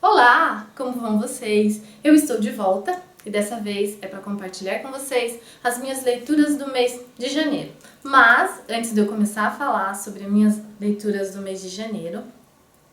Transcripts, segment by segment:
Olá, como vão vocês? Eu estou de volta e dessa vez é para compartilhar com vocês as minhas leituras do mês de janeiro. Mas, antes de eu começar a falar sobre as minhas leituras do mês de janeiro,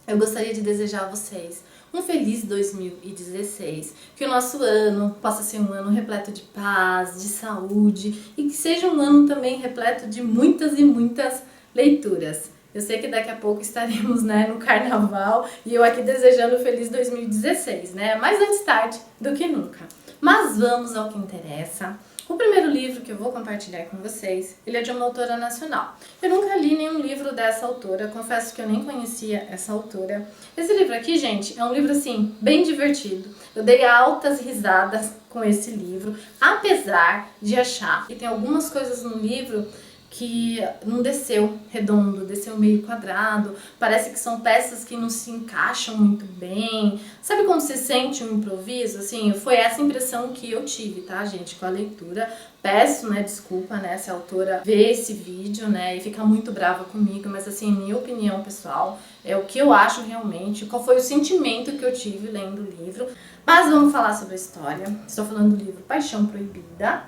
eu gostaria de desejar a vocês um feliz 2016, que o nosso ano possa ser um ano repleto de paz, de saúde e que seja um ano também repleto de muitas e muitas leituras. Eu sei que daqui a pouco estaremos, no carnaval e eu aqui desejando um feliz 2016, mais antes tarde do que nunca. Mas vamos ao que interessa. O primeiro livro que eu vou compartilhar com vocês, ele é de uma autora nacional. Eu nunca li nenhum livro dessa autora, confesso que eu nem conhecia essa autora. Esse livro aqui, gente, é um livro assim, bem divertido. Eu dei altas risadas com esse livro, apesar de achar que tem algumas coisas no livro que não desceu redondo, desceu meio quadrado, parece que são peças que não se encaixam muito bem. Sabe quando você sente um improviso? Assim, foi essa impressão que eu tive, tá, gente, com a leitura. Peço, desculpa, se a autora vê esse vídeo, e fica muito brava comigo, mas assim, minha opinião pessoal, é o que eu acho realmente, qual foi o sentimento que eu tive lendo o livro. Mas vamos falar sobre a história. Estou falando do livro Paixão Proibida,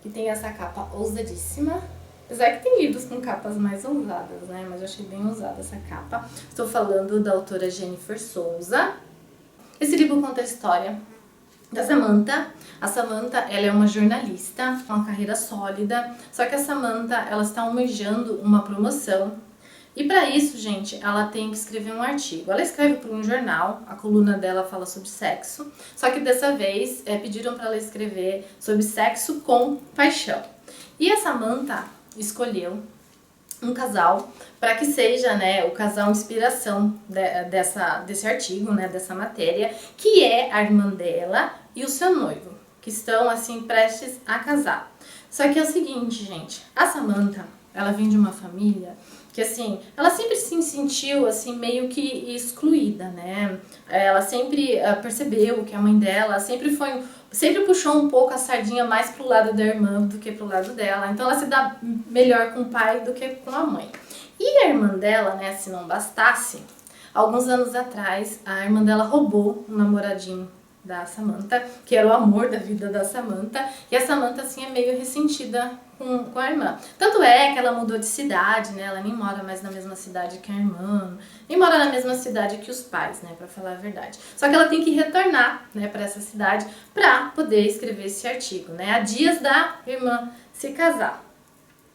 que tem essa capa ousadíssima. Apesar que tem livros com capas mais ousadas, mas eu achei bem ousada essa capa. Estou falando da autora Jennifer Souza. Esse livro conta a história da Samantha. A Samantha, ela é uma jornalista com uma carreira sólida, só que a Samantha, ela está almejando uma promoção. E para isso, gente, ela tem que escrever um artigo. Ela escreve para um jornal, a coluna dela fala sobre sexo, só que dessa vez pediram para ela escrever sobre sexo com paixão. E a Samantha escolheu um casal para que seja o casal inspiração desse artigo, dessa matéria, que é a irmã dela e o seu noivo, que estão assim prestes a casar. Só que é o seguinte, gente, a Samantha, ela vem de uma família que assim, ela sempre se sentiu assim meio que excluída, Ela sempre percebeu que a mãe dela sempre puxou um pouco a sardinha mais pro lado da irmã do que pro lado dela. Então ela se dá melhor com o pai do que com a mãe. E a irmã dela, se não bastasse, alguns anos atrás, a irmã dela roubou um namoradinho da Samantha, que era o amor da vida da Samantha, e a Samantha assim é meio ressentida com a irmã. Tanto é que ela mudou de cidade, ela nem mora mais na mesma cidade que a irmã, nem mora na mesma cidade que os pais, pra falar a verdade. Só que ela tem que retornar, para essa cidade para poder escrever esse artigo, há dias da irmã se casar.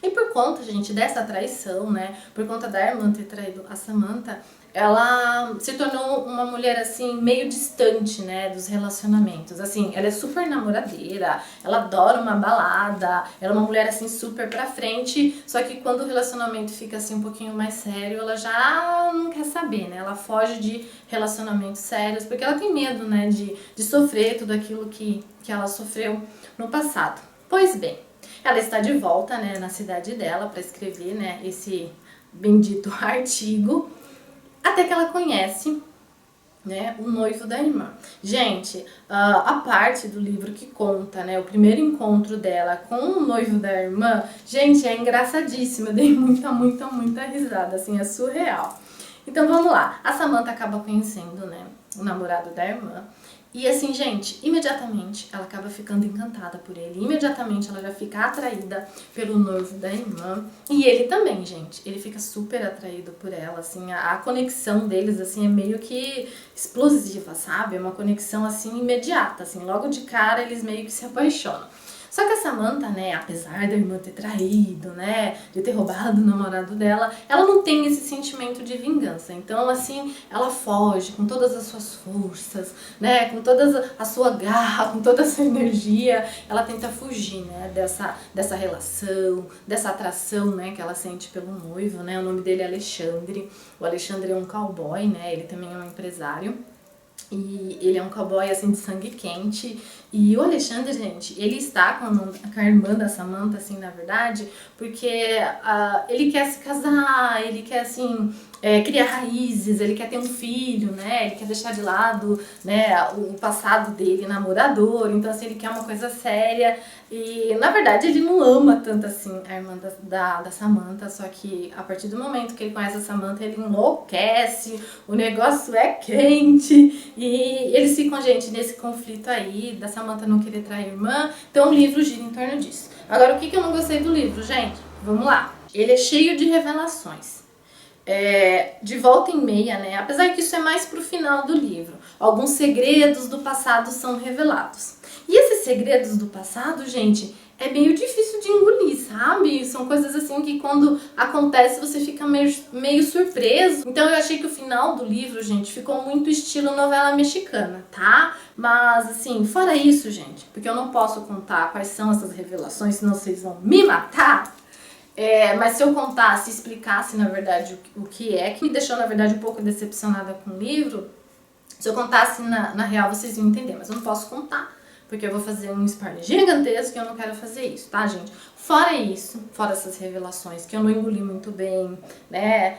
E por conta, gente, dessa traição, por conta da irmã ter traído a Samantha, ela se tornou uma mulher, assim, meio distante, dos relacionamentos. Assim, ela é super namoradeira, ela adora uma balada, ela é uma mulher, assim, super pra frente, só que quando o relacionamento fica, assim, um pouquinho mais sério, ela já não quer saber, Ela foge de relacionamentos sérios, porque ela tem medo, de sofrer tudo aquilo que ela sofreu no passado. Pois bem, ela está de volta, na cidade dela para escrever, esse bendito artigo, até que ela conhece, o noivo da irmã. Gente, a parte do livro que conta, o primeiro encontro dela com o noivo da irmã, gente, é engraçadíssima. Eu dei muita risada, assim, é surreal. Então vamos lá, a Samantha acaba conhecendo, o namorado da irmã. E assim, gente, imediatamente ela acaba ficando encantada por ele. Imediatamente ela já fica atraída pelo noivo da irmã. E ele também, gente. Ele fica super atraído por ela, assim. A conexão deles, assim, é meio que explosiva, sabe? É uma conexão, assim, imediata, assim. Logo de cara, eles meio que se apaixonam. Só que a Samantha, apesar da irmã ter traído, de ter roubado o namorado dela, ela não tem esse sentimento de vingança. Então, assim, ela foge com todas as suas forças, com toda a sua garra, com toda a sua energia. Ela tenta fugir, dessa relação, dessa atração, que ela sente pelo noivo, O nome dele é Alexandre. O Alexandre é um cowboy, ele também é um empresário. E ele é um cowboy, assim, de sangue quente. E o Alexandre, gente, ele está com a irmã da Samantha, assim, na verdade, porque ele quer se casar, ele quer, assim, criar raízes, ele quer ter um filho, né? Ele quer deixar de lado, né, o passado dele namorador, então assim, ele quer uma coisa séria e na verdade ele não ama tanto assim a irmã da Samantha, só que a partir do momento que ele conhece a Samantha ele enlouquece, o negócio é quente e eles ficam, gente, nesse conflito aí da Samantha não querer trair a irmã, então o livro gira em torno disso. Agora, o que eu não gostei do livro, gente? Vamos lá. Ele é cheio de revelações. De volta e meia, né? Apesar que isso é mais pro final do livro. Alguns segredos do passado são revelados. E esses segredos do passado, gente, é meio difícil de engolir, sabe? São coisas assim que quando acontece você fica meio surpreso. Então eu achei que o final do livro, gente, ficou muito estilo novela mexicana, tá? Mas assim, fora isso, gente, porque eu não posso contar quais são essas revelações, senão vocês vão me matar. Mas se eu contasse, explicasse na verdade o que é, que me deixou na verdade um pouco decepcionada com o livro, se eu contasse na real vocês iam entender, mas eu não posso contar, porque eu vou fazer um spoiler gigantesco e eu não quero fazer isso, tá, gente? Fora isso, fora essas revelações que eu não engoli muito bem, né?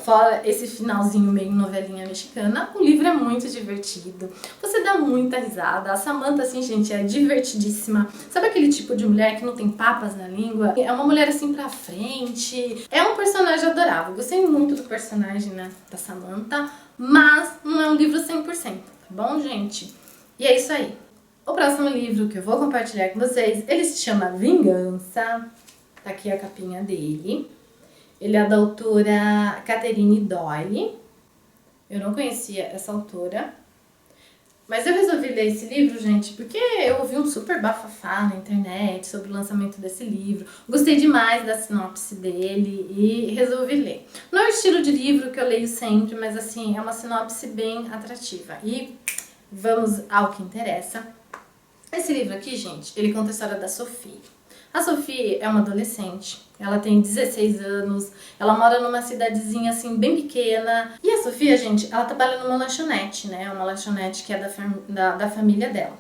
Fora esse finalzinho meio novelinha mexicana, o livro é muito divertido. Você dá muita risada. A Samantha, assim, gente, é divertidíssima. Sabe aquele tipo de mulher que não tem papas na língua? É uma mulher assim pra frente. É um personagem adorável. Gostei muito do personagem, né, da Samantha, mas não é um livro 100%, tá bom, gente? E é isso aí. O próximo livro que eu vou compartilhar com vocês, ele se chama Vingança. Tá aqui a capinha dele. Ele é da autora Catherine Doyle. Eu não conhecia essa autora. Mas eu resolvi ler esse livro, gente, porque eu ouvi um super bafafá na internet sobre o lançamento desse livro. Gostei demais da sinopse dele e resolvi ler. Não é o estilo de livro que eu leio sempre, mas assim, é uma sinopse bem atrativa. E vamos ao que interessa. Esse livro aqui, gente, ele conta a história da Sophie. A Sophie é uma adolescente, ela tem 16 anos, ela mora numa cidadezinha assim bem pequena. E a Sophia, gente, ela trabalha numa lanchonete, né? Uma lanchonete que é da família dela.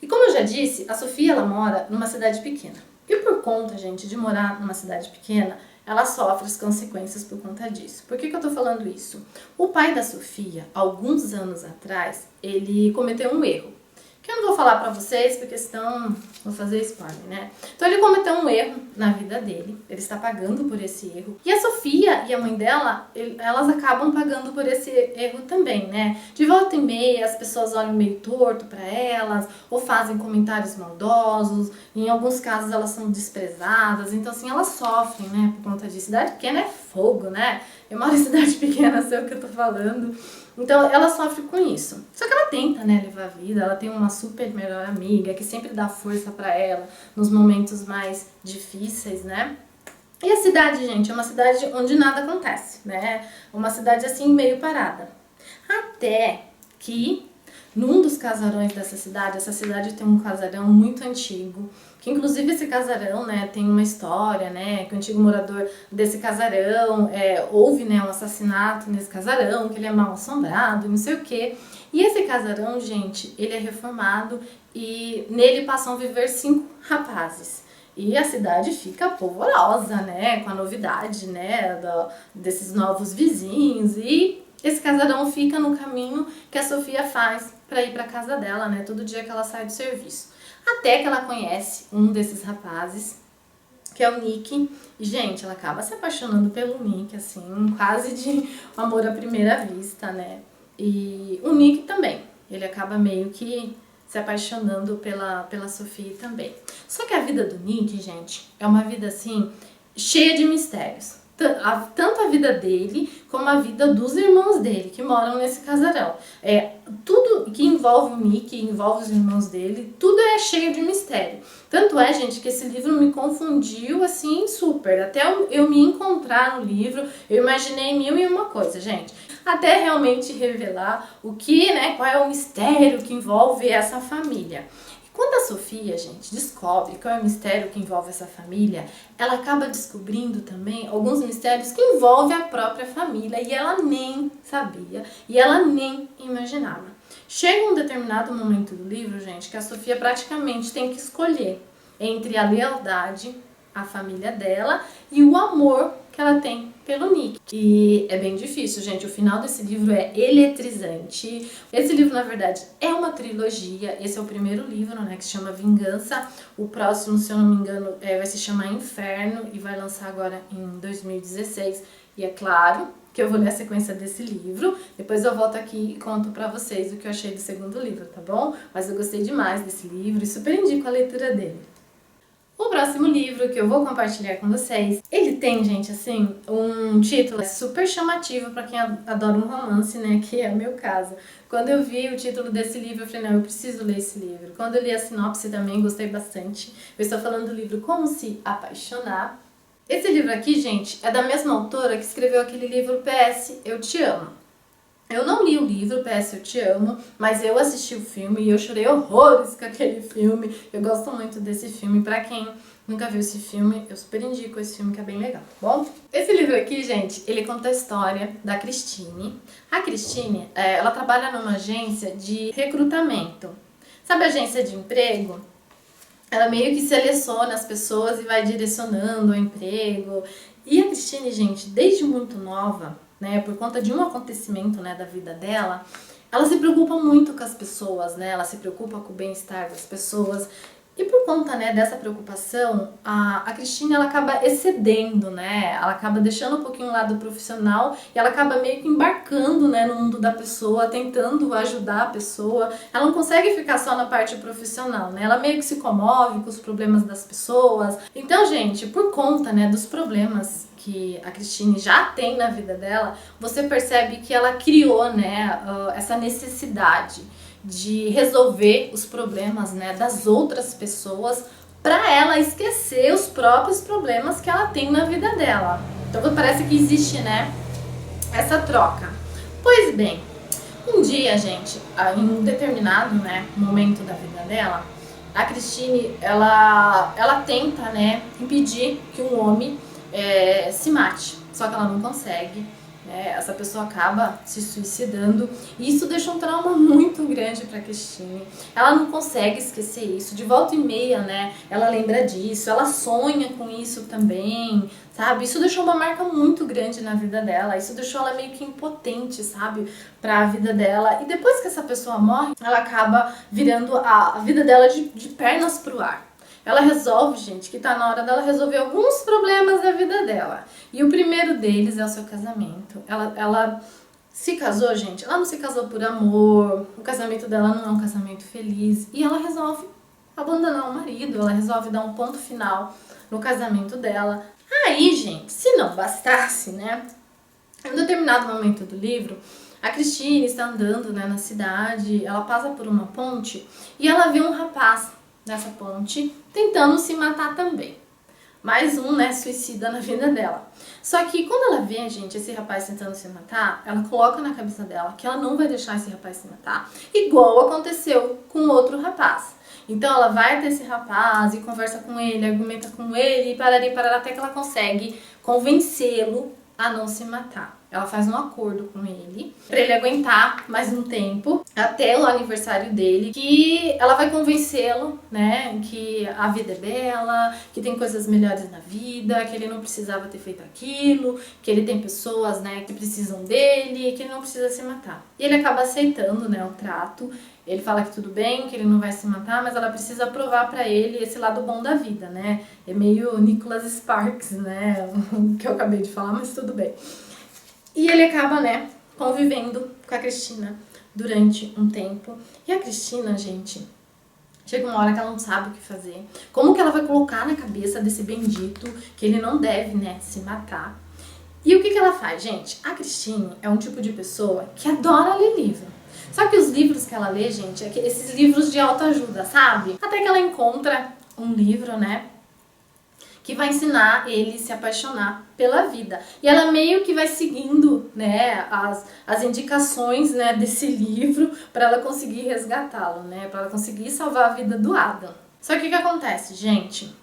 E como eu já disse, a Sophia, ela mora numa cidade pequena. E por conta, gente, de morar numa cidade pequena, ela sofre as consequências por conta disso. Por que eu tô falando isso? O pai da Sophia, alguns anos atrás, ele cometeu um erro. Que eu não vou falar pra vocês, porque senão vou fazer spoiler, né? Então ele cometeu um erro na vida dele, ele está pagando por esse erro. E a Sophia e a mãe dela, elas acabam pagando por esse erro também, né? De volta e meia, as pessoas olham meio torto pra elas, ou fazem comentários maldosos, em alguns casos elas são desprezadas, então assim, elas sofrem, né, por conta disso. Cidade pequena é fogo, né? Eu moro em cidade pequena, sei o que eu tô falando. Então ela sofre com isso. Só que ela tenta, né, levar a vida. Ela tem uma super melhor amiga que sempre dá força pra ela nos momentos mais difíceis, né? E a cidade, gente, é uma cidade onde nada acontece, né? Uma cidade assim meio parada. Até que num dos casarões dessa cidade, essa cidade tem um casarão muito antigo, que inclusive esse casarão, né, tem uma história, né, que o antigo morador desse casarão, houve, né, um assassinato nesse casarão, que ele é mal assombrado, não sei o quê. E esse casarão, gente, ele é reformado e nele passam a viver 5 rapazes. E a cidade fica polvorosa, né, com a novidade, né, desses novos vizinhos. E esse casarão fica no caminho que a Sophia faz para ir para casa dela, né, todo dia que ela sai do serviço. Até que ela conhece um desses rapazes, que é o Nick. E, gente, ela acaba se apaixonando pelo Nick, assim, quase de amor à primeira vista, né. E o Nick também, ele acaba meio que se apaixonando pela Sophie também. Só que a vida do Nick, gente, é uma vida assim, cheia de mistérios. Tanto a vida dele, como a vida dos irmãos dele, que moram nesse casarão. Tudo que envolve o Nick, envolve os irmãos dele, tudo é cheio de mistério. Tanto é, gente, que esse livro me confundiu, assim, super. Até eu me encontrar no livro, eu imaginei 1001 coisa, gente. Até realmente revelar o que, né, qual é o mistério que envolve essa família. Quando a Sophia, gente, descobre qual é o mistério que envolve essa família, ela acaba descobrindo também alguns mistérios que envolvem a própria família e ela nem sabia e ela nem imaginava. Chega um determinado momento do livro, gente, que a Sophia praticamente tem que escolher entre a lealdade, a família dela e o amor que ela tem pelo Nick. E é bem difícil, gente. O final desse livro é eletrizante. Esse livro, na verdade, é uma trilogia. Esse é o primeiro livro, né, que se chama Vingança. O próximo, se eu não me engano, vai se chamar Inferno e vai lançar agora em 2016. E é claro que eu vou ler a sequência desse livro. Depois eu volto aqui e conto pra vocês o que eu achei do segundo livro, tá bom? Mas eu gostei demais desse livro e super indico a leitura dele. O próximo livro que eu vou compartilhar com vocês, ele tem, gente, assim, um título super chamativo para quem adora um romance, né, que é o meu caso. Quando eu vi o título desse livro, eu falei, não, eu preciso ler esse livro. Quando eu li a sinopse também, gostei bastante. Eu estou falando do livro Como Se Apaixonar. Esse livro aqui, gente, é da mesma autora que escreveu aquele livro PS, Eu Te Amo. Eu não li o livro, PS Eu Te Amo, mas eu assisti o filme e eu chorei horrores com aquele filme. Eu gosto muito desse filme. Pra quem nunca viu esse filme, eu super indico esse filme que é bem legal, tá bom? Esse livro aqui, gente, ele conta a história da Cristine. A Cristine, ela trabalha numa agência de recrutamento. Sabe a agência de emprego? Ela meio que seleciona as pessoas e vai direcionando o emprego. E a Cristine, gente, desde muito nova, né, por conta de um acontecimento, né, da vida dela, ela se preocupa muito com as pessoas, né, ela se preocupa com o bem-estar das pessoas. E por conta, né, dessa preocupação, a Cristine, ela acaba excedendo, né, ela acaba deixando um pouquinho o lado profissional e ela acaba meio que embarcando, né, no mundo da pessoa, tentando ajudar a pessoa. Ela não consegue ficar só na parte profissional, né, ela meio que se comove com os problemas das pessoas. Então, gente, por conta, né, dos problemas que a Cristine já tem na vida dela, você percebe que ela criou, né, essa necessidade de resolver os problemas, né, das outras pessoas para ela esquecer os próprios problemas que ela tem na vida dela. Então parece que existe, né, essa troca. Pois bem, um dia, gente, em um determinado, né, momento da vida dela, a Cristine, ela tenta, né, impedir que um homem se mate, só que ela não consegue. Essa pessoa acaba se suicidando e isso deixa um trauma muito grande para Cristine. Ela não consegue esquecer isso, de volta e meia, né? Ela lembra disso, ela sonha com isso também, sabe? Isso deixou uma marca muito grande na vida dela, isso deixou ela meio que impotente, sabe? Para a vida dela. E depois que essa pessoa morre, ela acaba virando a vida dela de pernas pro ar. Ela resolve, gente, que tá na hora dela resolver alguns problemas da vida dela. E o primeiro deles é o seu casamento. Ela se casou, gente, ela não se casou por amor, o casamento dela não é um casamento feliz. E ela resolve abandonar o marido, ela resolve dar um ponto final no casamento dela. Aí, gente, se não bastasse, né, em um determinado momento do livro, a Cristine está andando, né, na cidade, ela passa por uma ponte e ela vê um rapaz nessa ponte, tentando se matar também. Mais um, né, suicida na vida dela. Só que quando ela vê, gente, esse rapaz tentando se matar, ela coloca na cabeça dela que ela não vai deixar esse rapaz se matar, igual aconteceu com outro rapaz. Então ela vai até esse rapaz e conversa com ele, argumenta com ele, e parará, até que ela consegue convencê-lo a não se matar. Ela faz um acordo com ele pra ele aguentar mais um tempo até o aniversário dele, que ela vai convencê-lo, né, que a vida é bela, que tem coisas melhores na vida, que ele não precisava ter feito aquilo, que ele tem pessoas, né, que precisam dele, que ele não precisa se matar. E ele acaba aceitando, né, o trato. Ele fala que tudo bem, que ele não vai se matar, mas ela precisa provar pra ele esse lado bom da vida, né? É meio Nicholas Sparks, né? Que eu acabei de falar, mas tudo bem. E ele acaba, né, convivendo com a Cristina durante um tempo. E a Cristina, gente, chega uma hora que ela não sabe o que fazer. Como que ela vai colocar na cabeça desse bendito que ele não deve, né, se matar? E o que que ela faz, gente? A Cristine é um tipo de pessoa que adora ler livro. Só que os livros que ela lê, gente, é esses livros de autoajuda, sabe? Até que ela encontra um livro, né, que vai ensinar ele a se apaixonar pela vida. E ela meio que vai seguindo, né, as indicações, né, desse livro para ela conseguir resgatá-lo, né, para ela conseguir salvar a vida do Adam. Só que o que acontece, gente?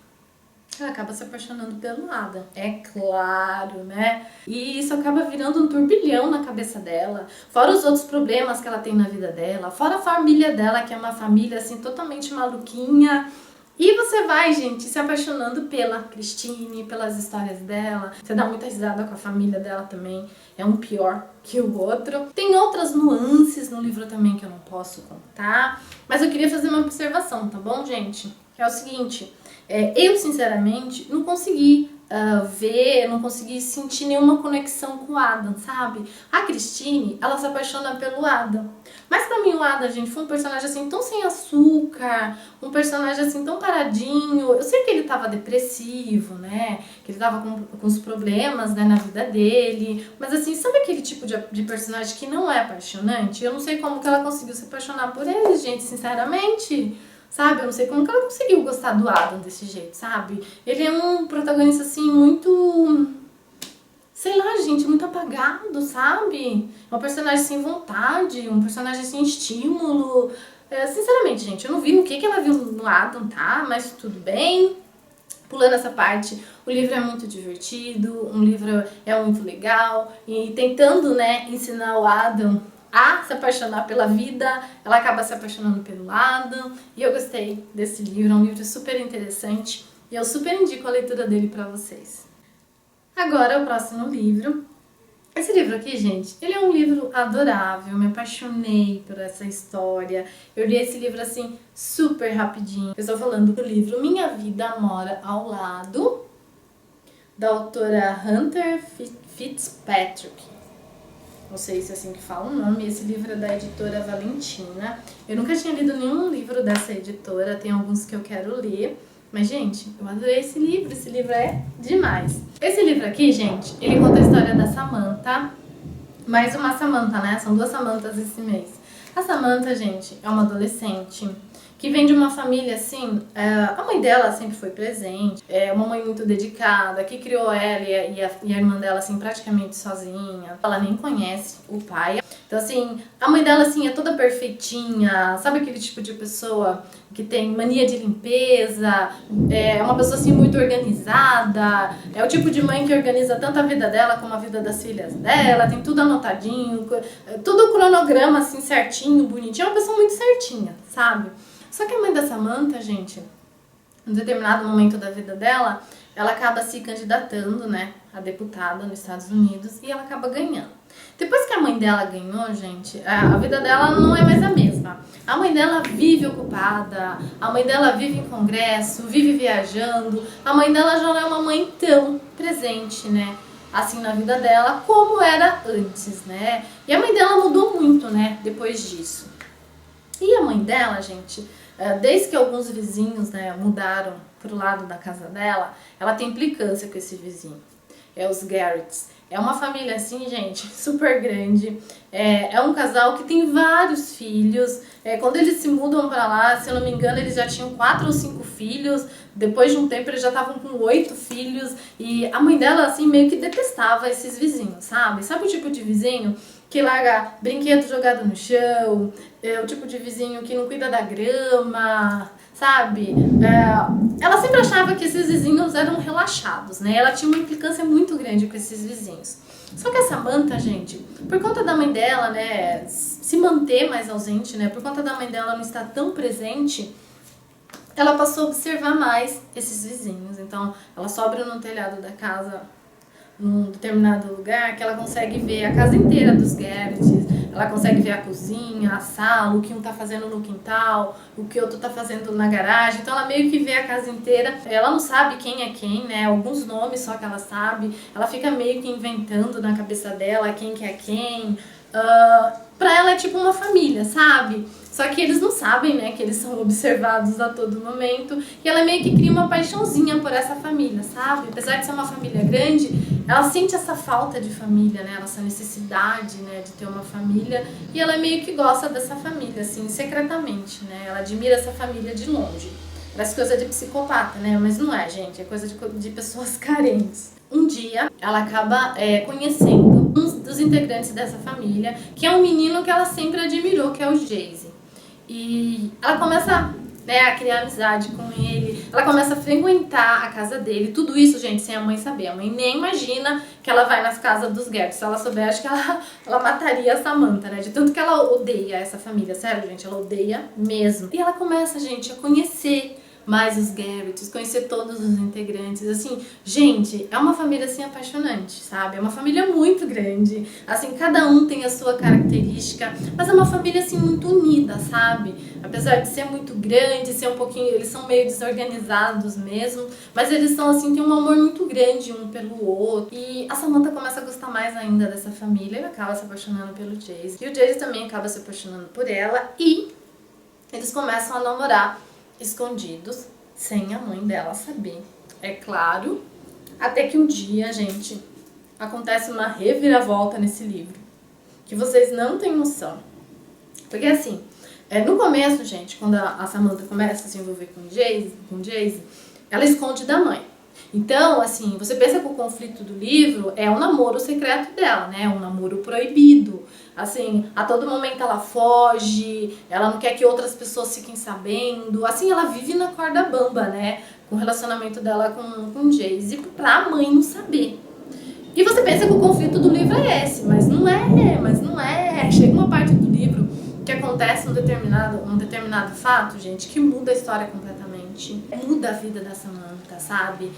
Ela acaba se apaixonando pelo Adam, é claro, né? E isso acaba virando um turbilhão na cabeça dela, fora os outros problemas que ela tem na vida dela, fora a família dela, que é uma família, assim, totalmente maluquinha. E você vai, gente, se apaixonando pela Christine, pelas histórias dela. Você dá muita risada com a família dela também. É um pior que o outro. Tem outras nuances no livro também que eu não posso contar. Mas eu queria fazer uma observação, tá bom, gente? É o seguinte, eu sinceramente não consegui não consegui sentir nenhuma conexão com o Adam, sabe? A Christine, ela se apaixona pelo Adam. Mas pra mim o Adam, gente, foi um personagem assim tão sem açúcar, um personagem assim tão paradinho. Eu sei que ele tava depressivo, né? Que ele tava com os problemas, né, na vida dele. Mas assim, sabe aquele tipo de personagem que não é apaixonante? Eu não sei como que ela conseguiu se apaixonar por ele, gente, sinceramente. Sabe? Eu não sei como que ela conseguiu gostar do Adam desse jeito, sabe? Ele é um protagonista, assim, muito... sei lá, gente, muito apagado, sabe? É um personagem sem vontade, um personagem sem estímulo. Sinceramente, gente, eu não vi o que ela viu no Adam, tá? Mas tudo bem. Pulando essa parte, o livro é muito divertido, o livro é muito legal. E tentando, né, ensinar o Adam a se apaixonar pela vida, ela acaba se apaixonando pelo Adam. E eu gostei desse livro, é um livro super interessante e eu super indico a leitura dele pra vocês. Agora o próximo livro. Esse livro aqui, gente, ele é um livro adorável, eu me apaixonei por essa história. Eu li esse livro assim super rapidinho. Eu estou falando do livro Minha Vida Mora ao Lado, da autora Hunter Fitzpatrick. Não sei se é assim que fala o nome. Esse livro é da editora Valentina. Eu nunca tinha lido nenhum livro dessa editora, tem alguns que eu quero ler. Mas, gente, eu adorei esse livro é demais. Esse livro aqui, gente, ele conta a história da Samantha. Mais uma Samantha, né? São duas Samanthas esse mês. A Samantha, gente, é uma adolescente que vem de uma família, assim, a mãe dela sempre foi presente, é uma mãe muito dedicada, que criou ela e a irmã dela, assim, praticamente sozinha. Ela nem conhece o pai. Então, assim, a mãe dela, assim, é toda perfeitinha, sabe aquele tipo de pessoa que tem mania de limpeza, é uma pessoa, assim, muito organizada, é o tipo de mãe que organiza tanto a vida dela como a vida das filhas dela, tem tudo anotadinho, tudo cronograma, assim, certinho, bonitinho, é uma pessoa muito certinha, sabe? Só que a mãe da Samantha, gente, em determinado momento da vida dela, ela acaba se candidatando, né, a deputada nos Estados Unidos e ela acaba ganhando. Depois que a mãe dela ganhou, gente, a vida dela não é mais a mesma. A mãe dela vive ocupada, a mãe dela vive em congresso, vive viajando, a mãe dela já não é uma mãe tão presente, né, assim na vida dela como era antes, né. E a mãe dela mudou muito, né, depois disso. E a mãe dela, gente, desde que alguns vizinhos, né, mudaram pro lado da casa dela, ela tem implicância com esse vizinho. É os Garretts. É uma família assim, gente, super grande. É um casal que tem vários filhos. Quando eles se mudam pra lá, se eu não me engano, eles já tinham 4 ou 5 filhos. Depois de um tempo, eles já estavam com 8 filhos. E a mãe dela, assim, meio que detestava esses vizinhos, sabe? Sabe o tipo de vizinho que larga brinquedo jogado no chão, é o tipo de vizinho que não cuida da grama, sabe? Ela sempre achava que esses vizinhos eram relaxados, né? Ela tinha uma implicância muito grande com esses vizinhos. Só que a Samantha, gente, por conta da mãe dela, né, se manter mais ausente, né, por conta da mãe dela não estar tão presente, ela passou a observar mais esses vizinhos. Então, ela sobe no telhado da casa num determinado lugar que ela consegue ver a casa inteira dos Garretts, ela consegue ver a cozinha, a sala, o que um tá fazendo no quintal, o que outro tá fazendo na garagem. Então ela meio que vê a casa inteira. Ela não sabe quem é quem, né? Alguns nomes só que ela sabe. Ela fica meio que inventando na cabeça dela quem que é quem. Pra ela é tipo uma família, sabe? Só que eles não sabem, né, que eles são observados a todo momento. E ela meio que cria uma paixãozinha por essa família, sabe? Apesar de ser uma família grande, ela sente essa falta de família, né? Essa necessidade, né, de ter uma família. E ela meio que gosta dessa família, assim, secretamente, né? Ela admira essa família de longe. Parece coisa de psicopata, né? Mas não é, gente. É coisa de pessoas carentes. Um dia, ela acaba conhecendo um dos integrantes dessa família, que é um menino que ela sempre admirou, que é o Jayce. E ela começa, né, a criar amizade com ele, ela começa a frequentar a casa dele, tudo isso, gente, sem a mãe saber. A mãe nem imagina que ela vai nas casas dos Garretts. Se ela souber, acho que ela mataria a Samantha, né, de tanto que ela odeia essa família, sério, gente, ela odeia mesmo. E ela começa, gente, a conhecer mais os Garretts, conhecer todos os integrantes, assim, gente, é uma família, assim, apaixonante, sabe? É uma família muito grande, assim, cada um tem a sua característica, mas é uma família, assim, muito unida, sabe? Apesar de ser muito grande, ser um pouquinho, eles são meio desorganizados mesmo, mas eles são, assim, têm um amor muito grande um pelo outro, e a Samantha começa a gostar mais ainda dessa família e acaba se apaixonando pelo Jace, e o Jace também acaba se apaixonando por ela, e eles começam a namorar escondidos, sem a mãe dela saber, é claro. Até que um dia, gente, acontece uma reviravolta nesse livro, que vocês não têm noção. Porque assim, no começo, gente, quando a Samantha começa a se envolver com o Jace, ela esconde da mãe. Então, assim, você pensa que o conflito do livro é o namoro secreto dela, né? Um namoro proibido. Assim, a todo momento ela foge, ela não quer que outras pessoas fiquem sabendo. Assim, ela vive na corda bamba, né? Com o relacionamento dela com o Jace, pra a mãe não saber. E você pensa que o conflito do livro é esse, mas não é. Chega uma parte do livro que acontece um determinado fato, gente, que muda a história completamente. Muda a vida da Samantha, sabe?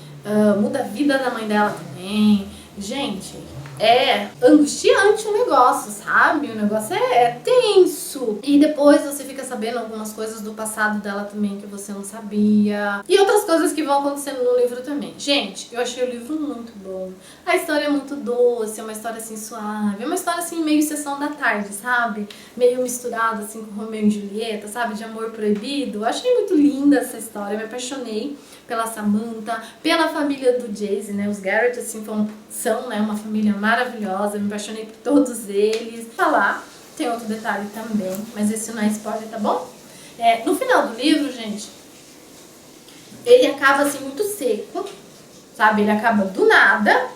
Muda a vida da mãe dela também. Gente, é angustiante o negócio, sabe? O negócio é tenso. E depois você fica sabendo algumas coisas do passado dela também que você não sabia. E outras coisas que vão acontecendo no livro também. Gente, eu achei o livro muito bom. A história é muito doce, é uma história assim suave. É uma história assim meio sessão da tarde, sabe? Meio misturada assim com Romeu e Julieta, sabe? De amor proibido. Eu achei muito linda essa história, eu me apaixonei pela Samantha, pela família do Jace, né? Os Garrett, assim, são né, uma família maravilhosa, me apaixonei por todos eles. Falar, tem outro detalhe também, mas esse não é spoiler, tá bom? No final do livro, gente, ele acaba assim muito seco, sabe? Ele acaba do nada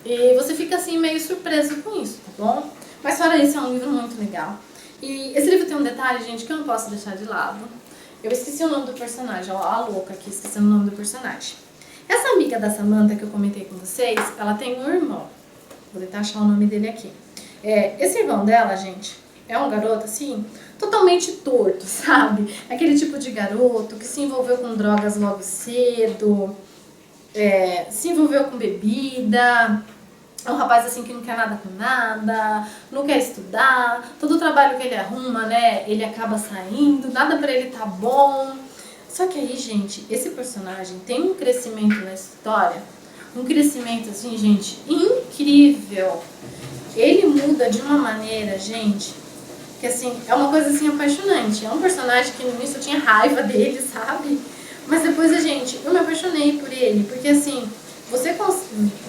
e você fica assim meio surpreso com isso, tá bom? Mas fora isso, é um livro muito legal. E esse livro tem um detalhe, gente, que eu não posso deixar de lado. Eu esqueci o nome do personagem, ó, a louca aqui, esquecendo o nome do personagem. Essa amiga da Samantha que eu comentei com vocês, ela tem um irmão. Vou tentar achar o nome dele aqui. Esse irmão dela, gente, é um garoto, assim, totalmente torto, sabe? Aquele tipo de garoto que se envolveu com drogas logo cedo, se envolveu com bebida. É um rapaz assim que não quer nada com nada, não quer estudar, todo o trabalho que ele arruma, né, ele acaba saindo, nada pra ele tá bom. Só que aí, gente, esse personagem tem um crescimento na história, um crescimento assim, gente, incrível. Ele muda de uma maneira, gente, que assim, é uma coisa assim apaixonante. É um personagem que no início eu tinha raiva dele, sabe? Mas depois, eu me apaixonei por ele, porque assim, você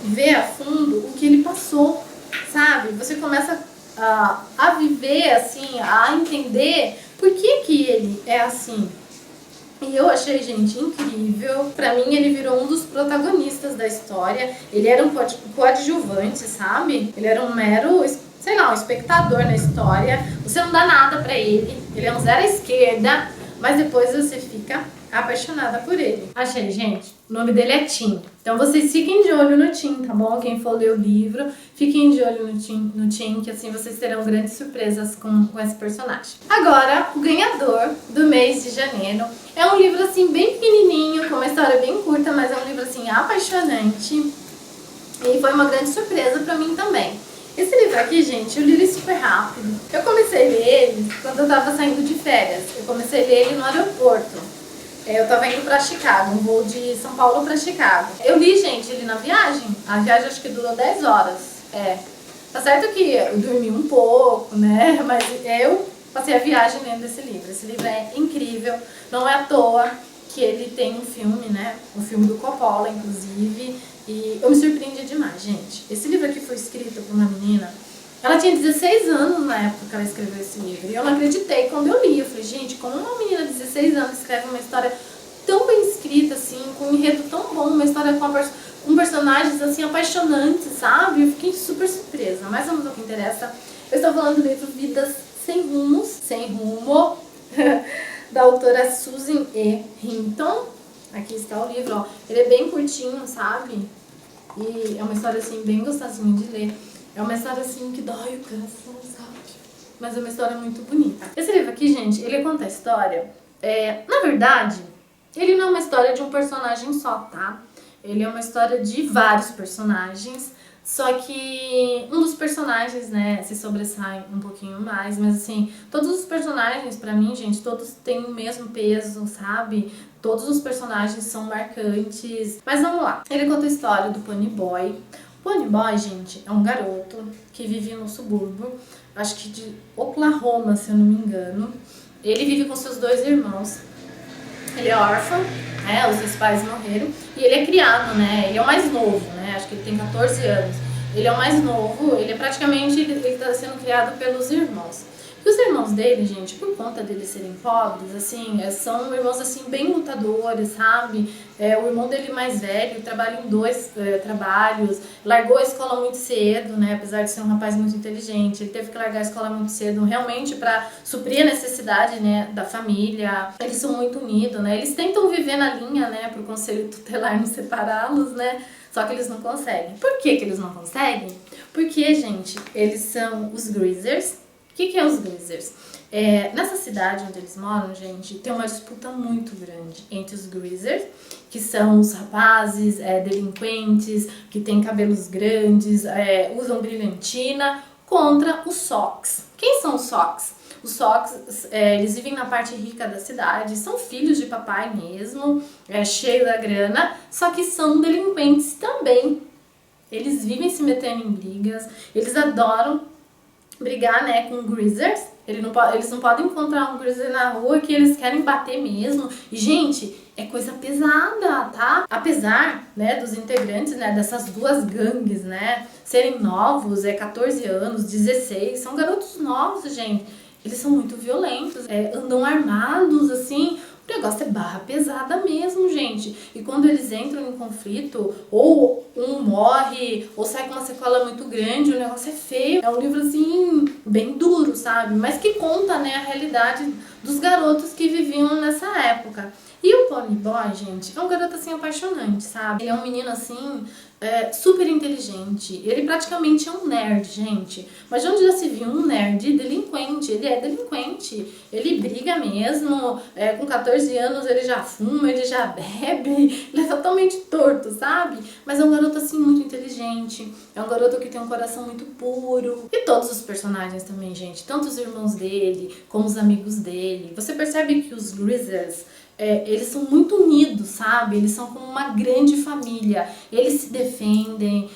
vê a fundo o que ele passou, sabe? Você começa a viver, assim, a entender por que ele é assim. E eu achei, gente, incrível. Pra mim, ele virou um dos protagonistas da história. Ele era um coadjuvante, sabe? Ele era um mero, sei lá, um espectador na história. Você não dá nada pra ele. Ele é um zero à esquerda, mas depois você fica apaixonada por ele. Achei, gente. O nome dele é Tim. Então vocês fiquem de olho no Tim, tá bom? Quem for ler o livro, fiquem de olho no Tim, que assim vocês terão grandes surpresas com esse personagem. Agora, o ganhador do mês de janeiro é um livro assim bem pequenininho, com uma história bem curta, mas é um livro assim apaixonante. E foi uma grande surpresa pra mim também. Esse livro aqui, gente, eu li ele super rápido. Eu comecei a ler ele quando eu tava saindo de férias. Eu comecei a ler ele no aeroporto. Eu tava indo pra Chicago, um voo de São Paulo pra Chicago. Eu li, gente, ele na viagem. A viagem acho que durou 10 horas. Tá certo que eu dormi um pouco, né? Mas eu passei a viagem lendo esse livro. Esse livro é incrível. Não é à toa que ele tem um filme, né? Um filme do Coppola, inclusive. E eu me surpreendi demais, gente. Esse livro aqui foi escrito por uma menina. Ela tinha 16 anos na época que ela escreveu esse livro. E eu não acreditei quando eu li. Eu falei, gente, como uma menina de 16 anos escreve uma história tão bem escrita, assim, com um enredo tão bom, uma história com personagens, assim, apaixonantes, sabe? Eu fiquei super surpresa. Mas vamos ao que interessa. Eu estou falando do livro Vidas Sem Rumos, Sem Rumo, da autora Susan E. Hinton. Aqui está o livro, ó. Ele é bem curtinho, sabe? E é uma história, assim, bem gostosinha de ler. É uma história, assim, que dói o coração, sabe? Mas é uma história muito bonita. Esse livro aqui, gente, ele conta a história... na verdade, Ele não é uma história de um personagem só, tá? Ele é uma história de vários personagens, só que um dos personagens, né, se sobressai um pouquinho mais, mas assim, todos os personagens, pra mim, gente, todos têm o mesmo peso, sabe? Todos os personagens são marcantes. Mas vamos lá. Ele conta a história do Pony Boy. O Pony Boy, gente, é um garoto que vive no subúrbio, acho que de Oklahoma, se eu não me engano. Ele vive com seus 2 irmãos. Ele é órfão, né? Os seus pais morreram. E ele é criado, né? Ele é o mais novo, né? Acho que ele tem 14 anos. Ele é o mais novo, ele é praticamente, ele tá sendo criado pelos irmãos. E os irmãos dele, gente, por conta deles serem pobres, assim, são irmãos, assim, bem lutadores, sabe? O irmão dele mais velho trabalha em 2 trabalhos, largou a escola muito cedo, né? Apesar de ser um rapaz muito inteligente, ele teve que largar a escola muito cedo, realmente para suprir a necessidade, né, da família. Eles são muito unidos, né? Eles tentam viver na linha, né, pro conselho tutelar não separá-los, né? Só que eles não conseguem. Por que que eles não conseguem? Porque, gente, eles são os Greasers. O que é os Greasers? Nessa cidade onde eles moram, gente, tem uma disputa muito grande entre os Greasers, que são os rapazes delinquentes, que têm cabelos grandes, usam brilhantina, contra os Sox. Quem são os Sox? Os Sox, eles vivem na parte rica da cidade, são filhos de papai mesmo, cheio da grana, só que são delinquentes também. Eles vivem se metendo em brigas, eles adoram brigar, né, com Greasers. Eles não podem encontrar um Greaser na rua que eles querem bater mesmo. E, gente, é coisa pesada, tá? Apesar, né, dos integrantes, né, dessas 2 gangues, né, serem novos, 14 anos, 16, são garotos novos, gente. Eles são muito violentos, andam armados, assim. O negócio é barra pesada mesmo, gente. E quando eles entram em conflito, ou um morre, ou sai com uma sequela muito grande, o negócio é feio. É um livro, assim, bem duro, sabe? Mas que conta, né, a realidade dos garotos que viviam nessa época. E o Pony Boy, gente, é um garoto, assim, apaixonante, sabe? Ele é um menino, assim, super inteligente. Ele praticamente é um nerd, gente. Mas de onde já se viu um nerd delinquente? Ele é delinquente. Ele briga mesmo. Com 14 anos ele já fuma, ele já bebe. Ele é totalmente torto, sabe? Mas é um garoto, assim, muito inteligente. É um garoto que tem um coração muito puro. E todos os personagens também, gente. Tanto os irmãos dele, como os amigos dele. Você percebe que os Greasers, eles são muito unidos, sabe? Eles são como uma grande família. Eles se defendem,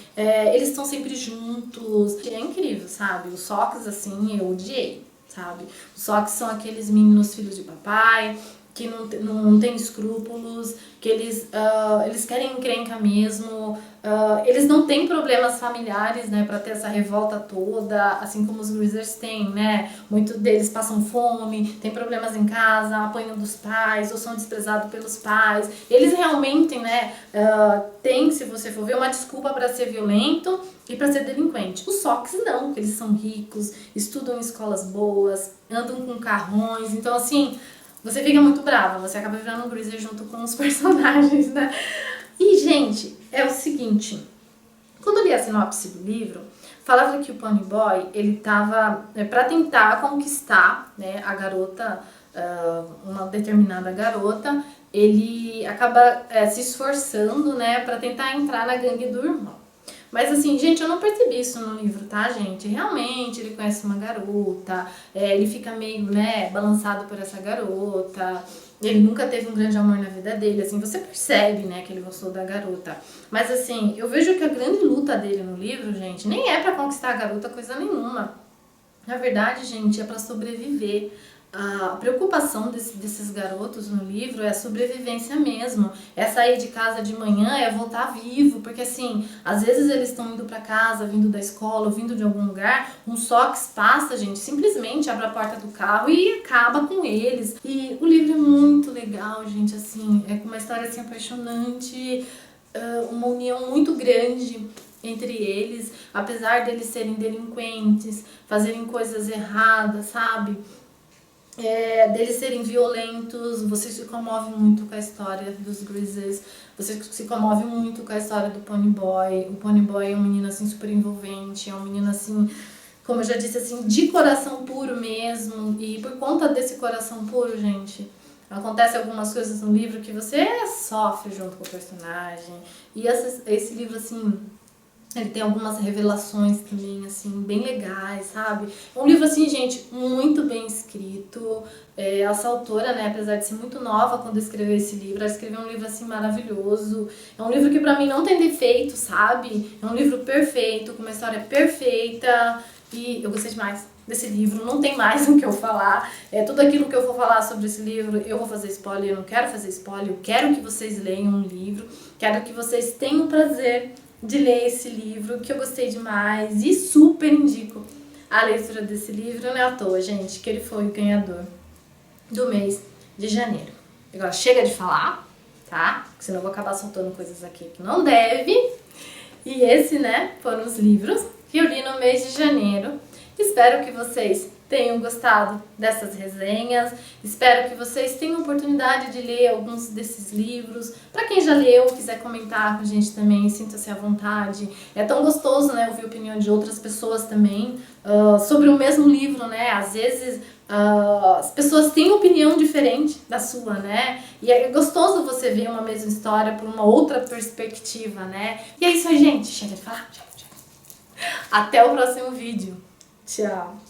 eles estão sempre juntos. É incrível, sabe? Os Sox, assim, eu odiei, sabe? Os Sox são aqueles meninos filhos de papai, que não tem escrúpulos, que eles querem encrenca mesmo, eles não têm problemas familiares, né, pra ter essa revolta toda, assim como os Greasers têm, né, muitos deles passam fome, tem problemas em casa, apanham dos pais, ou são desprezados pelos pais, eles realmente, né, têm, se você for ver, uma desculpa pra ser violento e pra ser delinquente. Os Sox não, porque eles são ricos, estudam em escolas boas, andam com carrões, então assim, você fica muito brava, você acaba virando um Greaser junto com os personagens, né? E, gente, é o seguinte, quando eu li a sinopse do livro, falava que o Pony Boy, ele tava pra tentar conquistar, né, a garota, uma determinada garota, ele acaba se esforçando, né, pra tentar entrar na gangue do irmão. Mas assim, gente, eu não percebi isso no livro, tá, gente? Realmente, ele conhece uma garota, ele fica meio, né, balançado por essa garota, ele nunca teve um grande amor na vida dele, assim, você percebe, né, que ele gostou da garota. Mas assim, eu vejo que a grande luta dele no livro, gente, nem é pra conquistar a garota coisa nenhuma. Na verdade, gente, é pra sobreviver. A preocupação desses garotos no livro é a sobrevivência mesmo, é sair de casa de manhã, é voltar vivo, porque assim, às vezes eles estão indo pra casa, vindo da escola, vindo de algum lugar, um Sox passa, gente, simplesmente abre a porta do carro e acaba com eles. E o livro é muito legal, gente, assim, é com uma história assim apaixonante, uma união muito grande entre eles, apesar deles serem delinquentes, fazerem coisas erradas, sabe? Deles serem violentos, você se comove muito com a história dos Greasers, você se comove muito com a história do Pony Boy. O Pony Boy é um menino assim super envolvente, é um menino assim, como eu já disse, assim, de coração puro mesmo, e por conta desse coração puro, gente, Acontece algumas coisas no livro que você sofre junto com o personagem. E esse livro, assim, ele tem algumas revelações também, assim, bem legais, sabe? É um livro, assim, gente, muito bem escrito. Essa autora, né, apesar de ser muito nova quando escreveu esse livro, ela escreveu um livro, assim, maravilhoso. É um livro que pra mim não tem defeito, sabe? É um livro perfeito, com uma história perfeita. E eu gostei demais desse livro, não tem mais o que eu falar. Tudo aquilo que eu vou falar sobre esse livro, eu vou fazer spoiler, eu não quero fazer spoiler, eu quero que vocês leiam um livro, quero que vocês tenham o prazer de ler esse livro, que eu gostei demais e super indico a leitura desse livro. Não é à toa, gente, que ele foi o ganhador do mês de janeiro. Agora chega de falar, tá? Porque senão eu vou acabar soltando coisas aqui que não deve. E esse, né, foram os livros que eu li no mês de janeiro. Espero que vocês tenham gostado dessas resenhas. Espero que vocês tenham oportunidade de ler alguns desses livros. Para quem já leu, quiser comentar com a gente também, sinta-se à vontade. É tão gostoso, né, ouvir a opinião de outras pessoas também sobre o mesmo livro, né? Às vezes as pessoas têm opinião diferente da sua, né? E é gostoso você ver uma mesma história por uma outra perspectiva, né? E é isso aí, gente. Chega de falar. Até o próximo vídeo. Tchau.